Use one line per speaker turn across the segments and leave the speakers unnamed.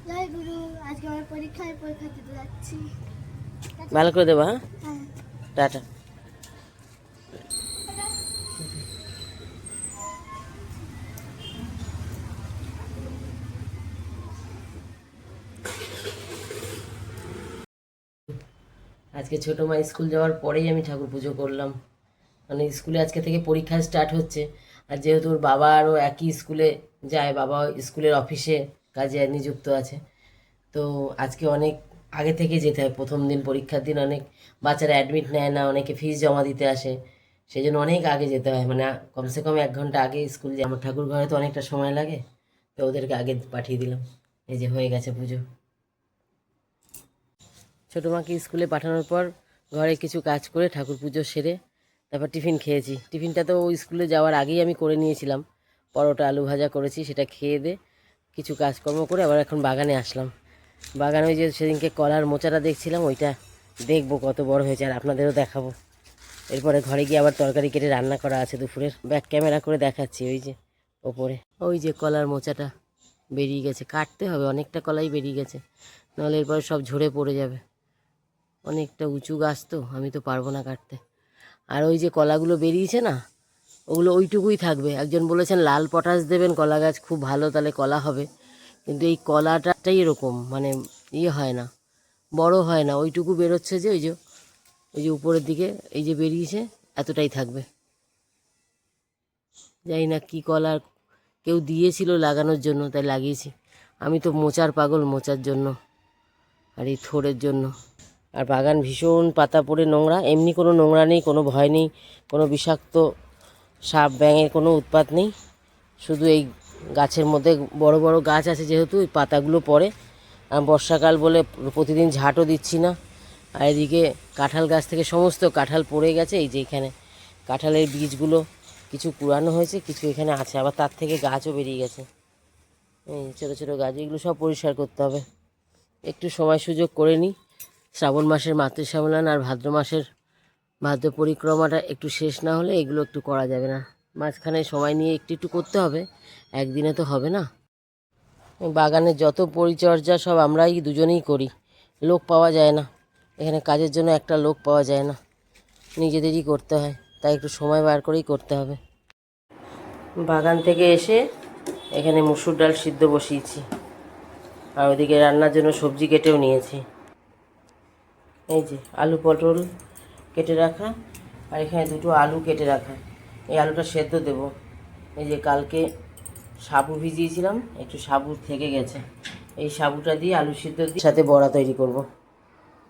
জয় গুরু। আজকে আমার পরীক্ষা দিতে যাচ্ছি।
ভালো করে দেবো। হ্যাঁ, টাটা। আজকে ছোটো মা স্কুল যাওয়ার পরেই আমি ঠাকুর পুজো করলাম। মানে স্কুলে আজকে থেকে পরীক্ষা স্টার্ট হচ্ছে, আর যেহেতু ওর বাবা আরও একই স্কুলে যায়, বাবা স্কুলের অফিসে কাজে নিযুক্ত আছে, তো আজকে অনেক আগে থেকে যেতে হয়। প্রথম দিন পরীক্ষার দিন অনেক বাচ্চারা অ্যাডমিট নেয় না, অনেকে ফিস জমা দিতে আসে, সেই জন্য অনেক আগে যেতে হয়। মানে কমসে কম 1 ঘন্টা আগে স্কুল যায়। আমার ঠাকুর ঘরে তো অনেকটা সময় লাগে, তো ওদেরকে আগে পাঠিয়ে দিলাম। এই যে হয়ে গেছে পুজো। ছোটো মাকে স্কুলে পাঠানোর পর ঘরে কিছু কাজ করে ঠাকুর পুজো সেরে তারপর টিফিন খেয়েছি। টিফিনটা তো ওই স্কুলে যাওয়ার আগেই আমি করে নিয়েছিলাম, পরোটা আলু ভাজা করেছি, সেটা খেয়ে দিয়ে কিছু কাজকর্ম করে আবার এখন বাগানে আসলাম। বাগানে ওই যে সেদিনকে কলার মোচাটা দেখছিলাম, ওইটা দেখবো কত বড় হয়েছে, আর আপনাদেরও দেখাবো। এরপরে ঘরে গিয়ে আবার তরকারি কেটে রান্না করা আছে দুপুরের। ব্যাক ক্যামেরা করে দেখাচ্ছি। ওই যে ওপরে ওই যে কলার মোচাটা বেরিয়ে গেছে, কাটতে হবে, অনেকটা কলাই বেরিয়ে গেছে, নাহলে এরপরে সব ঝরে পড়ে যাবে। অনেকটা উঁচু গাছ তো, আমি তো পারবো না কাটতে। আর ওই যে কলাগুলো বেরিয়েছে না, ওগুলো ওইটুকুই থাকবে। একজন বলেছেন লাল পটাশ দেবেন, কলা গাছ খুব ভালো, তাহলে কলা হবে। কিন্তু এই কলাটাই এরকম, মানে ইয়ে হয় না, বড় হয় না। ওইটুকু বেরোচ্ছে যে ওই যে উপরের দিকে এই যে বেরিয়েছে, এতটাই থাকবে। জানি না কী কলা, কেউ দিয়েছিল লাগানোর জন্য, তাই লাগিয়েছি। আমি তো মোচার পাগল, মোচার জন্য আর এই থোড়ের জন্য। আর বাগান ভীষণ পাতা পড়ে নোংরা, এমনি কোনো নোংরা নেই, কোনো ভয় নেই, কোনো বিষাক্ত সাপ ব্যাঙের কোনো উৎপাত নেই। শুধু এই গাছের মধ্যে বড় বড় গাছ আছে যেহেতু, ওই পাতাগুলো পড়ে। আর বর্ষাকাল বলে প্রতিদিন ঝাঁটও দিচ্ছি না। আর এদিকে কাঁঠাল গাছ থেকে সমস্ত কাঁঠাল পড়ে গেছে। এই যে এখানে কাঁঠালের বীজগুলো কিছু কুড়ানো হয়েছে, কিছু এখানে আছে, আবার তার থেকে গাছও বেরিয়ে গেছে। এই ছোটো ছোটো গাছ, এগুলো সব পরিষ্কার করতে হবে। একটু সময় সুযোগ করে নিই। শ্রাবণ মাসের মাতৃশ্যামলান আর ভাদ্র মাসের ভাদ্র পরিক্রমাটা একটু শেষ না হলে এগুলো একটু করা যাবে না। মাঝখানে সময় নিয়ে একটু একটু করতে হবে, একদিনে তো হবে না। বাগানের যত পরিচর্যা সব আমরাই দুজনেই করি, লোক পাওয়া যায় না এখানে, কাজের জন্য একটা লোক পাওয়া যায় না, নিজেদেরই করতে হয়, তাই একটু সময় বার করেই করতে হবে। বাগান থেকে এসে এখানে মুসুর ডাল সিদ্ধ বসিয়েছি, আর ওদিকে রান্নার জন্য সবজি কেটেও নিয়েছি। এই যে আলু পটল কেটে রাখা, আর এখানে 2টো আলু কেটে রাখা। এই আলুটা সেদ্ধ দেব। এই যে কালকে সাবু ভিজিয়েছিলাম, একটু সাবু থেকে গেছে, এই সাবুটা দিয়ে আলু সিদ্ধ দিয়ে সাথে বড়া তৈরি করব।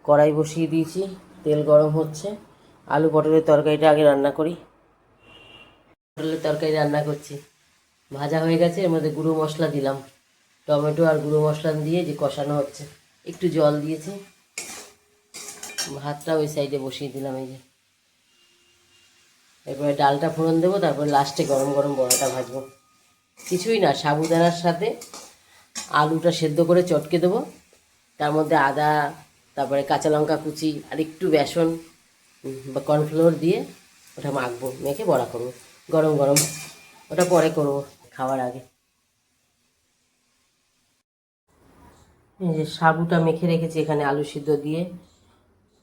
কড়াই বসিয়ে দিয়েছি, তেল গরম হচ্ছে। আলু পটলের তরকারিটা আগে রান্না করি। পটলের তরকারি রান্না করছি, ভাজা হয়ে গেছে, এর মধ্যে গুঁড়ো মশলা দিলাম, টমেটো আর গুঁড়ো মশলা দিয়ে যে কষানো হচ্ছে। একটু জল দিয়েছি, ভাতটা ওই সাইডে বসিয়ে দিলাম। এই যে এরপরে ডালটা ফোড়ন দেবো, তারপরে লাস্টে গরম গরম বড়াটা ভাজবো। কিছুই না, সাবুদানার সাথে আলুটা সেদ্ধ করে চটকে দেবো, তার মধ্যে আদা, তারপরে কাঁচা লঙ্কা কুচি আর একটু বেসন বা কর্নফ্লোর দিয়ে ওটা মাখবো, মেখে বড়া করবো গরম গরম। ওটা পরে করব, খাওয়ার আগে। এই যে সাবুটা মেখে রেখেছি এখানে আলু সিদ্ধ দিয়ে,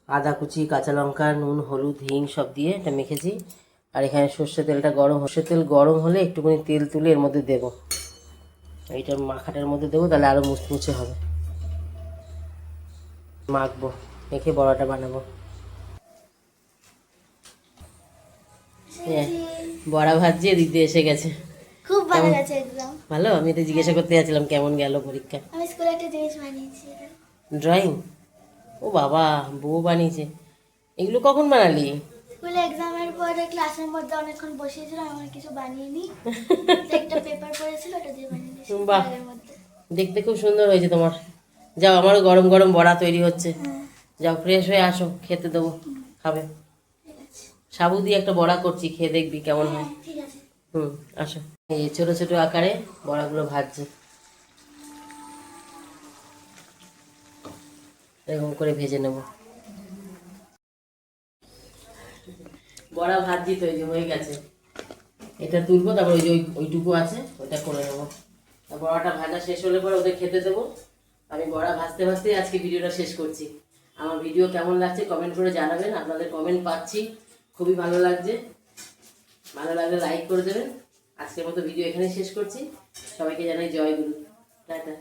আদা কুচি, কাঁচা লঙ্কা, নুন, হলুদ, হিং সব দিয়ে এটা মেখেছি। আর এখানে সর্ষে তেলটা গরম, সর্ষের তেল গরম হলে একটুখানি তেল তুলে এর মধ্যে দেবো, এইটা মাখাটার মধ্যে দেবো, তাহলে আরও মুচমুচে হবে। মাখবো, মেখে বড়াটা বানাবো। হ্যাঁ, বড়া ভাজছে, দিদি এসে গেছে।
খুব ভালো গেছে এক্সাম।
ভালো, আমি তো জিজ্ঞাসা করতে যাচ্ছিলাম কেমন গেল পরীক্ষা।
আমি স্কুলে একটা জিনিস বানিয়েছি।
ড্রয়িং? ও বাবা, বউ বানিয়েছে। এগুলো কখন বানালি?
স্কুলে এক্সামের পরে ক্লাসের মধ্যে অনেকক্ষণ বসিয়েছিল, আমার কিছু বানিয়ে নি, একটা পেপার পড়েছিল, ওটা দিয়ে বানিয়ে দিয়েছি
বাহ,
ব্যাগের মধ্যে।
দেখতে খুব সুন্দর হয়েছে তোমার। যাও, আমারও গরম গরম বড়া তৈরি হচ্ছে, যাও ফ্রেশ হয়ে আসো, খেতে দেবো, খাবে।
ঠিক আছে।
সাবু দিয়ে একটা বড়া করছি, খেয়ে দেখবি কেমন হয়।
ঠিক আছে।
আসো। এই ছোট ছোট আকারে বড়াগুলো ভাজছি, এরকম করে ভেজে নেব। বড়া ভাজি তো এই যে হয়ে গেছে, এটা তুলবো, তারপর ওই যে ওইটুকু আছে ওটা করে নেবো। বড়াটা ভাজা শেষ হলে পরে ওদের খেতে দেবো। আমি বড়া ভাজতে ভাজতেই আজকে ভিডিওটা শেষ করছি। আমার ভিডিও কেমন লাগছে কমেন্ট করে জানাবেন, আপনাদের কমেন্ট পাচ্ছি, খুবই ভালো লাগছে। ভালো লাগলে লাইক করে দেবেন। আজকের মতো ভিডিও এখানেই শেষ করছি। সবাইকে জানাই জয় গুরু, টাটা।